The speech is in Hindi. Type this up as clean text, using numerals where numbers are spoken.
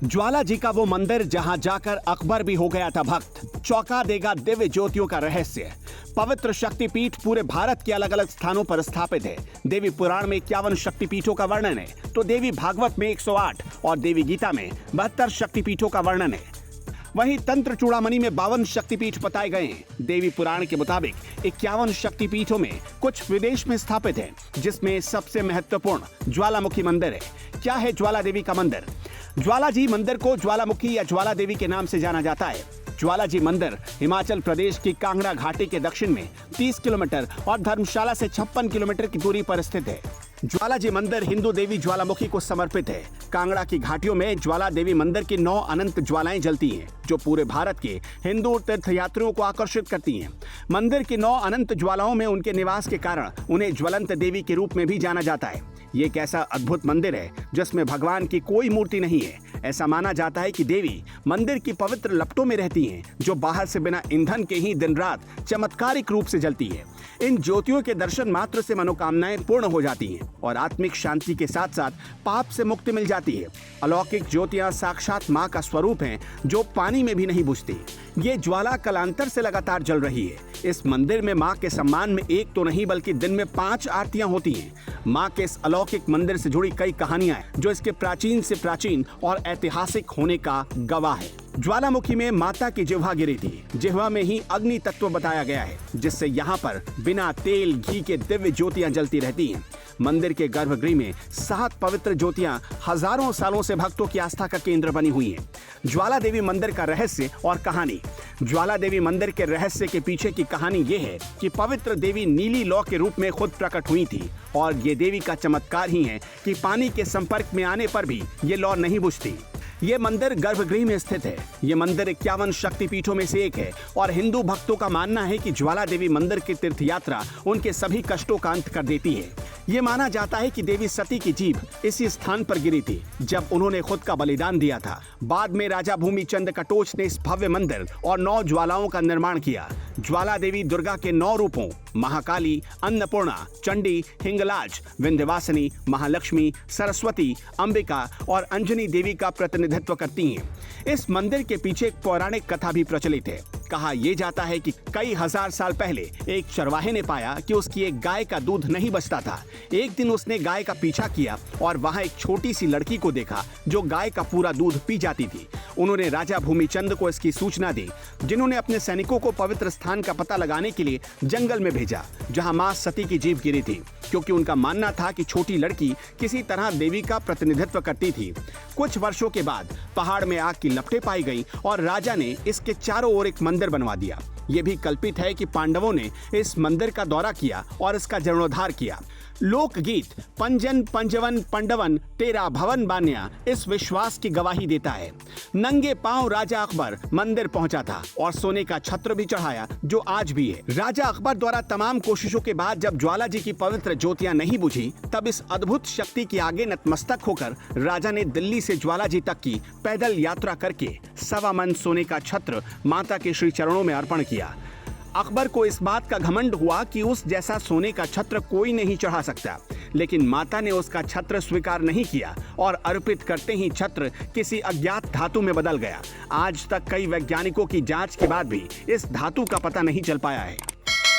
ज्वाला जी का वो मंदिर जहां जाकर अकबर भी हो गया था भक्त, चौंका देगा दिव्य ज्योतियों का रहस्य। पवित्र शक्तिपीठ पूरे भारत के अलग अलग स्थानों पर स्थापित है। देवी पुराण में 51 शक्तिपीठों का वर्णन है, तो देवी भागवत में 108 और देवी गीता में 72 शक्तिपीठों का वर्णन है। वहीं तंत्र चूड़ामणि में 52 शक्तिपीठ बताए गए हैं। देवी पुराण के मुताबिक 51 शक्तिपीठों में कुछ विदेश में स्थापित हैं, जिसमें सबसे महत्वपूर्ण ज्वालामुखी मंदिर है। क्या है ज्वाला देवी का मंदिर? ज्वाला जी मंदिर को ज्वालामुखी या ज्वाला देवी के नाम से जाना जाता है। ज्वाला जी मंदिर हिमाचल प्रदेश की कांगड़ा घाटी के दक्षिण में 30 किलोमीटर और धर्मशाला से 56 किलोमीटर की दूरी पर स्थित है। ज्वाला जी मंदिर हिंदू देवी ज्वालामुखी को समर्पित है। कांगड़ा की घाटियों में ज्वाला देवी मंदिर की 9 अनंत ज्वालाएं जलती हैं, जो पूरे भारत के हिंदू तीर्थयात्रियों को आकर्षित करती हैं। मंदिर की 9 अनंत ज्वालाओं में उनके निवास के कारण उन्हें ज्वलंत देवी के रूप में भी जाना जाता है। ये एक ऐसा अद्भुत मंदिर है जिसमें भगवान की कोई मूर्ति नहीं है। ऐसा माना जाता है कि देवी मंदिर की पवित्र लपटों में रहती हैं, जो बाहर से बिना ईंधन के ही दिन रात चमत्कारिक रूप से जलती है। इन ज्योतियों के दर्शन मात्र से मनोकामनाएं पूर्ण हो जाती हैं और आत्मिक शांति के साथ साथ पाप से मुक्ति मिल जाती है। अलौकिक ज्योतियां साक्षात मां का स्वरूप हैं, जो पानी में भी नहीं बुझती। ये ज्वाला कालांतर से लगातार जल रही है। इस मंदिर में मां के सम्मान में एक तो नहीं बल्कि दिन में 5 आरतियां होती हैं। मां के इस अलौकिक मंदिर से जुड़ी कई कहानियां हैं, जो इसके प्राचीन से प्राचीन और ऐतिहासिक होने का गवाह है। ज्वालामुखी में माता की जिह्वा गिरी थी। जिह्वा में ही अग्नि तत्व बताया गया है, जिससे यहाँ पर बिना तेल घी के दिव्य ज्योतियां जलती रहती हैं। मंदिर के गर्भगृह में 7 पवित्र ज्योतियां हजारों सालों से भक्तों की आस्था का केंद्र बनी हुई हैं। ज्वाला देवी मंदिर का रहस्य और कहानी। ज्वाला देवी मंदिर के रहस्य के पीछे की कहानी ये है कि पवित्र देवी नीली लौ के रूप में खुद प्रकट हुई थी, और ये देवी का चमत्कार ही है कि पानी के संपर्क में आने पर भी ये लौ नहीं बुझती। ये मंदिर गर्भगृह में स्थित है। ये मंदिर 51 शक्तिपीठों में से एक है और हिंदू भक्तों का मानना है कि ज्वाला देवी मंदिर की तीर्थ यात्रा उनके सभी कष्टों का अंत कर देती है। ये माना जाता है कि देवी सती की जीभ इसी स्थान पर गिरी थी जब उन्होंने खुद का बलिदान दिया था। बाद में राजा भूमिचंद कटोच ने इस भव्य मंदिर और 9 ज्वालाओं का निर्माण किया। ज्वाला देवी दुर्गा के 9 रूपों महाकाली, अन्नपूर्णा, चंडी, हिंगलाज, विंध्यवासिनी, महालक्ष्मी, सरस्वती, अंबिका और अंजनी देवी का प्रतिनिधित्व करती हैं। इस मंदिर के पीछे एक पौराणिक कथा भी प्रचलित है। कहा यह जाता है कि कई हजार साल पहले एक चरवाहे ने पाया कि उसकी एक गाय का दूध नहीं बचता था। एक दिन उसने गाय का पीछा किया और वहां एक छोटी सी लड़की को देखा जो गाय का पूरा दूध पी जाती थी। उन्होंने राजा भूमिचंद को इसकी सूचना दी, जिन्होंने अपने सैनिकों को पवित्र स्थान का पता लगाने के लिए जंगल में भेजा, जहां मां सती की जीभ गिरी थी, क्योंकि उनका मानना था कि छोटी लड़की किसी तरह देवी का प्रतिनिधित्व करती थी। कुछ वर्षों के बाद पहाड़ में आग की लपटें पाई गई और राजा ने इसके चारों ओर एक मंदिर बनवा दिया। ये भी कल्पित है कि पांडवों ने इस मंदिर का दौरा किया और इसका जीर्णोद्धार किया। लोकगीत पंजन पंजवन पंडवन तेरा भवन बान्या इस विश्वास की गवाही देता है। नंगे पांव राजा अकबर मंदिर पहुंचा था और सोने का छत्र भी चढ़ाया, जो आज भी है। राजा अकबर द्वारा तमाम कोशिशों के बाद जब ज्वाला जी की पवित्र ज्योतियां नहीं बुझी, तब इस अद्भुत शक्ति के आगे नतमस्तक होकर राजा ने दिल्ली से ज्वाला जी तक की पैदल यात्रा करके 1.25 मन सोने का छत्र माता के श्री चरणों में अर्पण किया। अकबर को इस बात का घमंड हुआ कि उस जैसा सोने का छत्र कोई नहीं चढ़ा सकता, लेकिन माता ने उसका छत्र स्वीकार नहीं किया और अर्पित करते ही छत्र किसी अज्ञात धातु में बदल गया। आज तक कई वैज्ञानिकों की जांच के बाद भी इस धातु का पता नहीं चल पाया है।